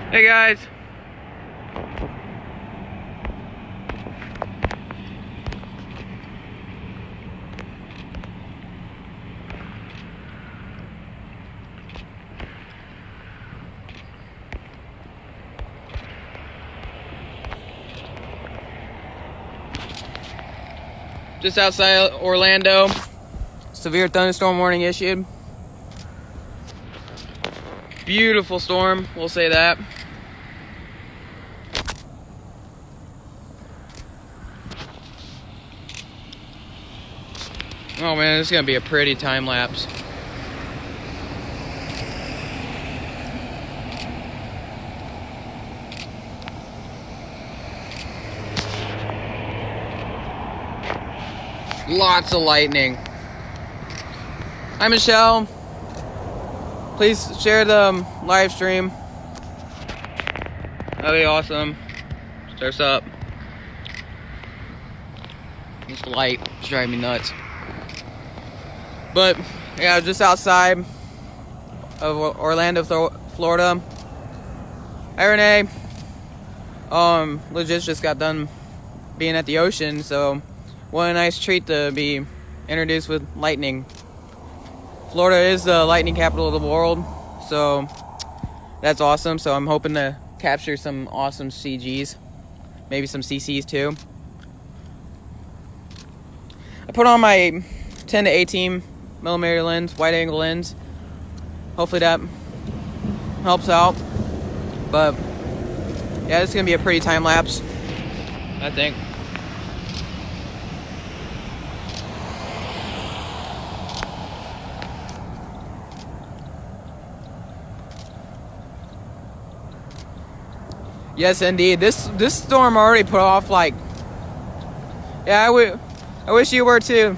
Hey guys. Just outside Orlando. Severe thunderstorm warning issued. Beautiful storm, we'll say that. Oh man, this is gonna be a pretty time lapse. Lots of lightning. Hi Michelle. Please share the live stream. That'd be awesome. Start us up. This light is driving me nuts. But yeah, just outside of Orlando, Florida. Hi Renee. Legit just got done being at the ocean, so what a nice treat to be introduced with lightning. Florida is the lightning capital of the world, so that's awesome. So I'm hoping to capture some awesome CGs, maybe some CCs too. I put on my 10 to 18 millimeter lens, wide angle lens. Hopefully that helps out. But yeah, it's gonna be a pretty time lapse, I think. Yes, indeed. This storm already put off like. Yeah, I wish you were too.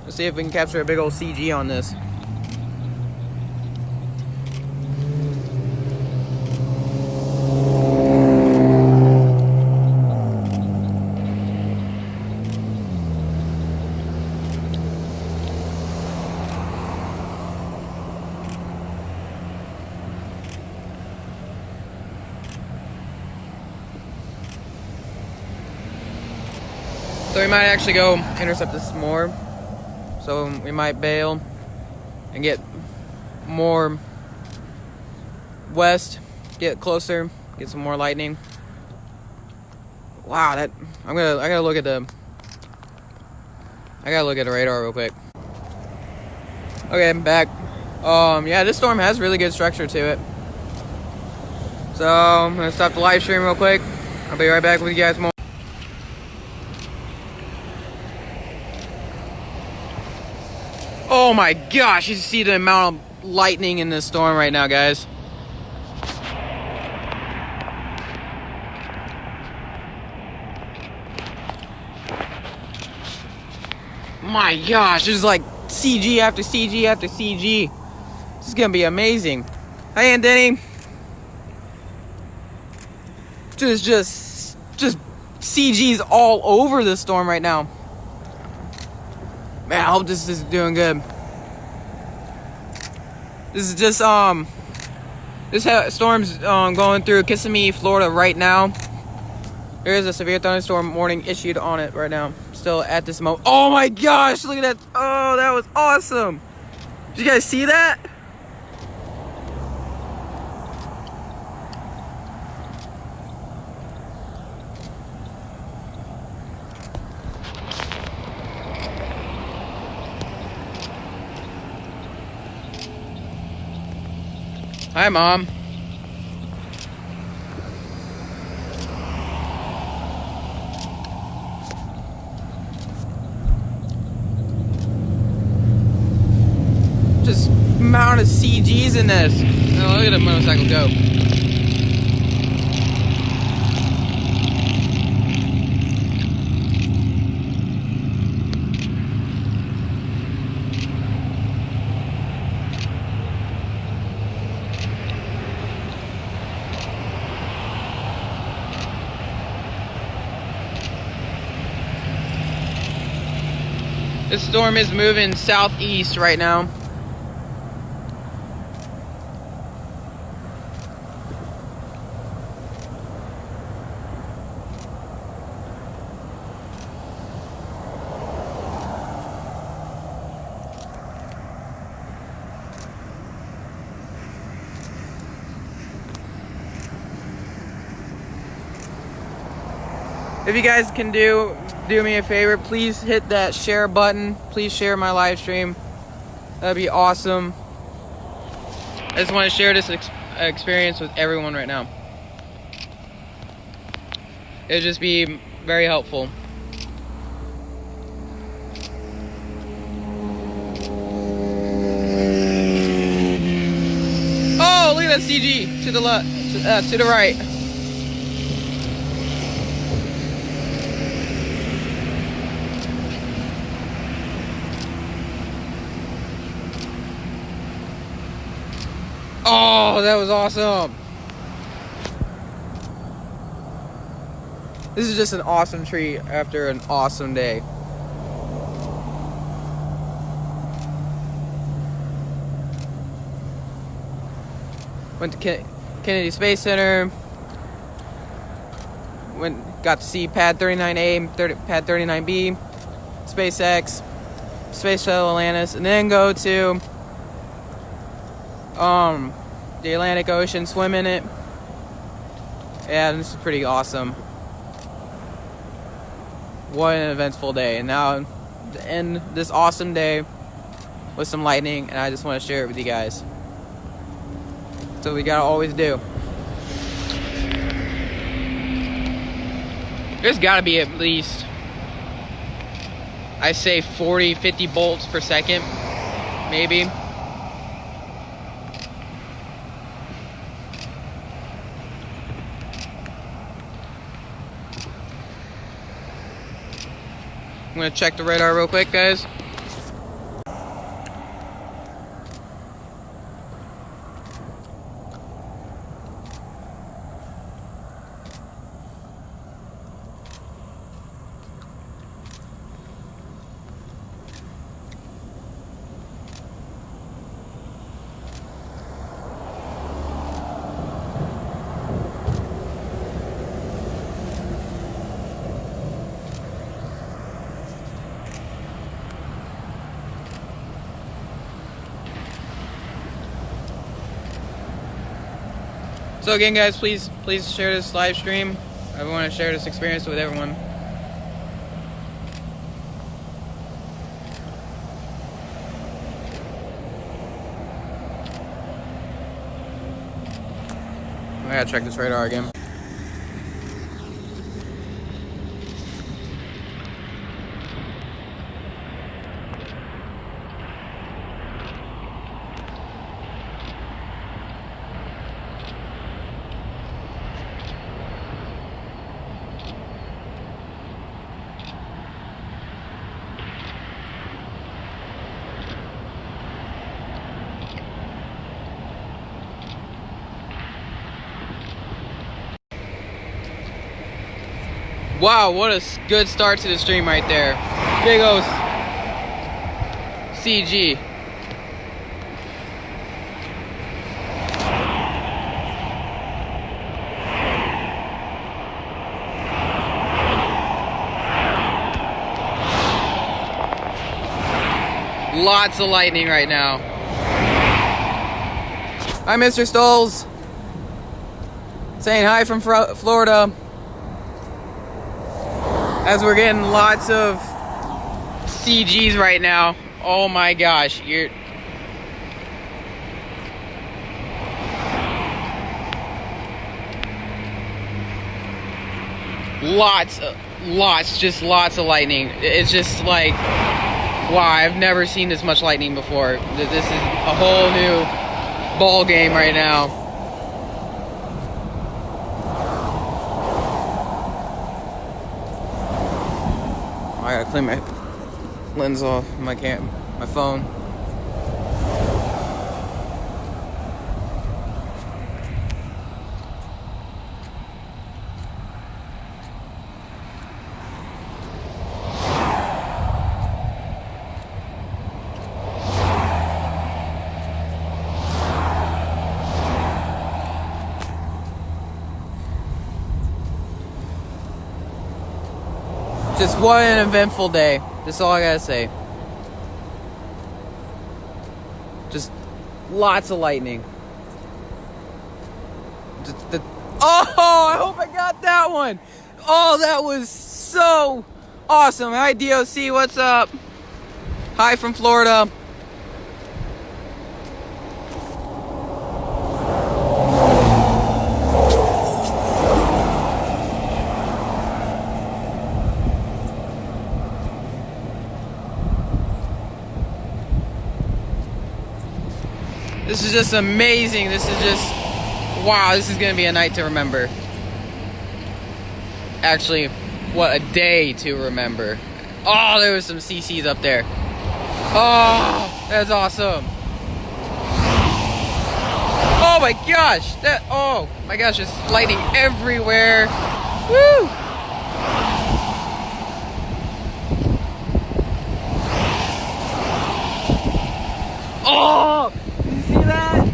Let's see if we can capture a big old CG on this. So we might actually go intercept this more. So we might bail and get more west, get closer, get some more lightning. Wow, I gotta look at the radar real quick. Okay, I'm back. Yeah, this storm has really good structure to it. So I'm gonna stop the live stream real quick. I'll be right back with you guys more. Oh my gosh, you see the amount of lightning in this storm right now, guys. My gosh, there's like CG after CG after CG. This is gonna be amazing. Hey, and Denny. Just CG's all over this storm right now. Man, I hope this is doing good. This is just this storm's going through Kissimmee, Florida right now. There is a severe thunderstorm warning issued on it right now. Still at this moment. Oh my gosh, look at that. Oh, that was awesome. Did you guys see that? Hi, Mom. Just amount of CGs in this. Oh, look at the motorcycle go. This storm is moving southeast right now. If you guys can do me a favor, please hit that share button. Please share my live stream. That'd be awesome. I just want to share this experience with everyone right now. It would just be very helpful. Oh, look at that CG to the left, to the right. Oh, that was awesome. This is just an awesome treat after an awesome day. Went to Kennedy Space Center. Got to see Pad 39A, Pad 39B, SpaceX, Space Shuttle Atlantis, and then go to the Atlantic Ocean, swim in it. Yeah, this is pretty awesome. What an eventful day. And now to end this awesome day with some lightning, and I just want to share it with you guys. So we gotta always do. There's gotta be at least, I say 40, 50 bolts per second, maybe. I'm gonna check the radar real quick, guys. So again, guys, please share this live stream. I want to share this experience with everyone. I gotta check this radar again. Wow, what a good start to the stream right there. Big O CG. Lots of lightning right now. Hi, Mr. Stoles. Saying hi from Florida. As we're getting lots of CGs right now. Oh my gosh, lots of lightning. It's just like, wow, I've never seen this much lightning before. This is a whole new ball game right now. I gotta clean my lens off my phone. Just what an eventful day. That's all I gotta say. Just lots of lightning. Oh, I hope I got that one. Oh, that was so awesome. Hi, DOC, what's up? Hi from Florida. This is just amazing. This is just, wow, this is going to be a night to remember. Actually, what a day to remember. Oh, there was some CCs up there. Oh, that's awesome. Oh my gosh. Oh my gosh, just lightning everywhere. Woo! Oh! Did you see that?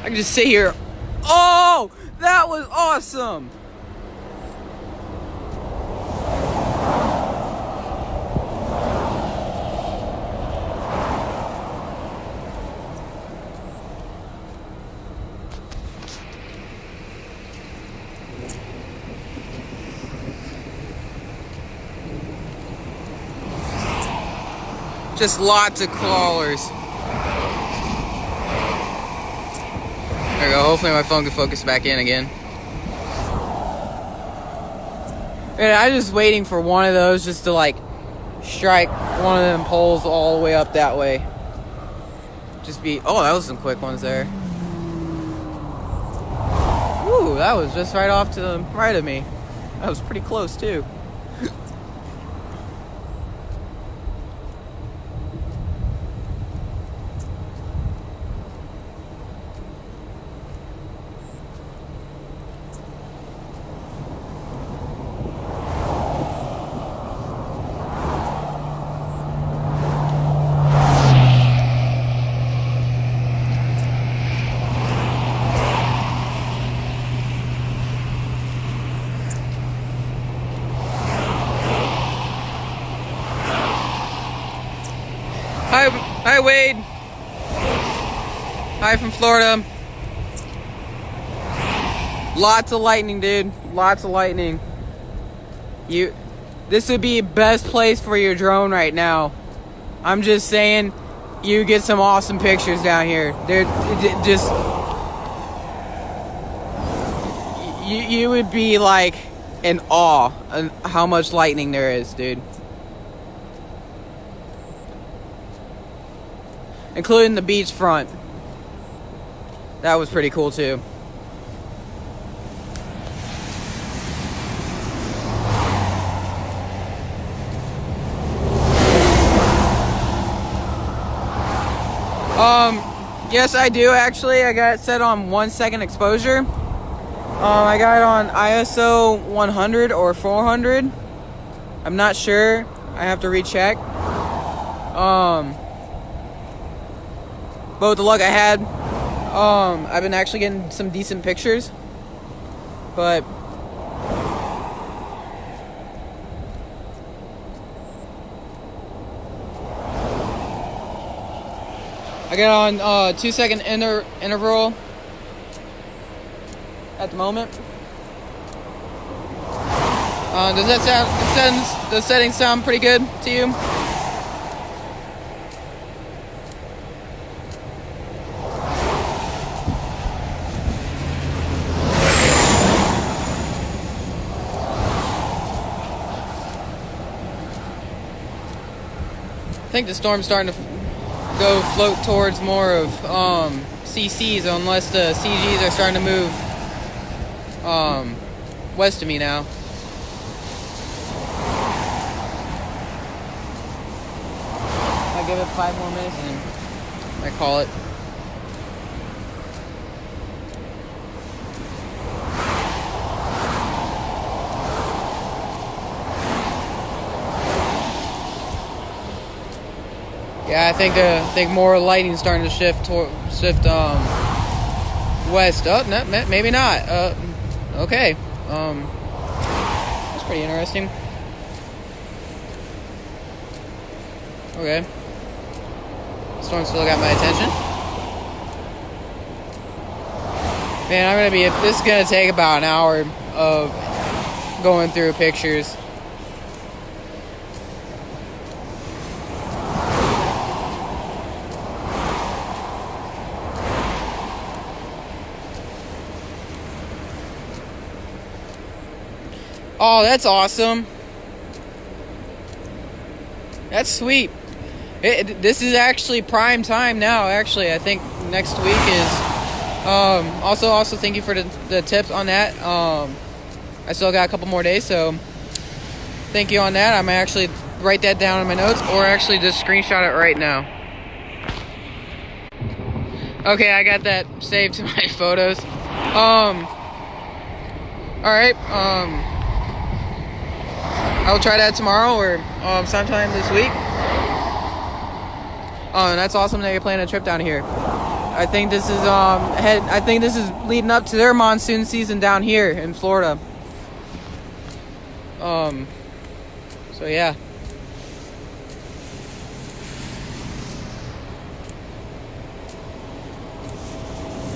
I can just sit here. Oh, that was awesome. Just lots of crawlers. There we go. Hopefully my phone can focus back in again. And I'm just waiting for one of those just to like strike one of them poles all the way up that way. Just be, oh, that was some quick ones there. Ooh, that was just right off to the right of me. That was pretty close too. Hi Wade. Hi from Florida. Lots of lightning, dude. Lots of lightning. This would be best place for your drone right now. I'm just saying, you get some awesome pictures down here. They're just, you would be like in awe of how much lightning there is, dude. Including the beach front. That was pretty cool too. Yes, I do actually. I got it set on 1 second exposure. I got it on ISO 100 or 400. I'm not sure. I have to recheck. But with the luck I had, I've been actually getting some decent pictures. But I got on 2 second interval at the moment. Does that sound? The settings sound pretty good to you? I think the storm's starting to go float towards more of CCs, unless the CGs are starting to move west of me now. I give it 5 more minutes and I call it. Yeah, I think more lightning's starting to shift west. Oh, no, maybe not. Okay. That's pretty interesting. Okay. Storm still got my attention. Man, this is gonna take about an hour of going through pictures. Oh, that's awesome. That's sweet. This is actually prime time now, actually. I think next week is... Also thank you for the tips on that. I still got a couple more days, so thank you on that. I'm actually write that down in my notes, or actually just screenshot it right now. Okay, I got that saved to my photos. Alright, I'll try that tomorrow or sometime this week. And that's awesome that you're planning a trip down here. I think this is leading up to their monsoon season down here in Florida. So yeah.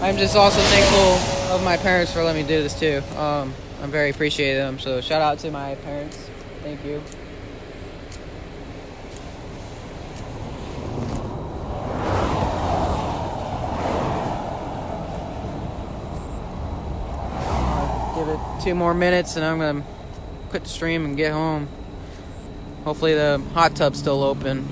I'm just also thankful of my parents for letting me do this too. I'm very appreciative of them. So shout out to my parents. Thank you. Give it 2 more minutes and I'm gonna quit the stream and get home. Hopefully the hot tub's still open.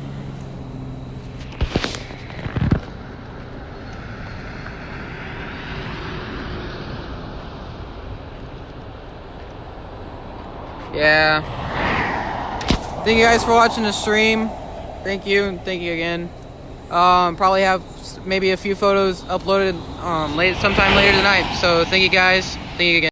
Yeah. Thank you guys for watching the stream. Thank you, and thank you again. Probably have maybe a few photos uploaded sometime later tonight. So thank you guys. Thank you again.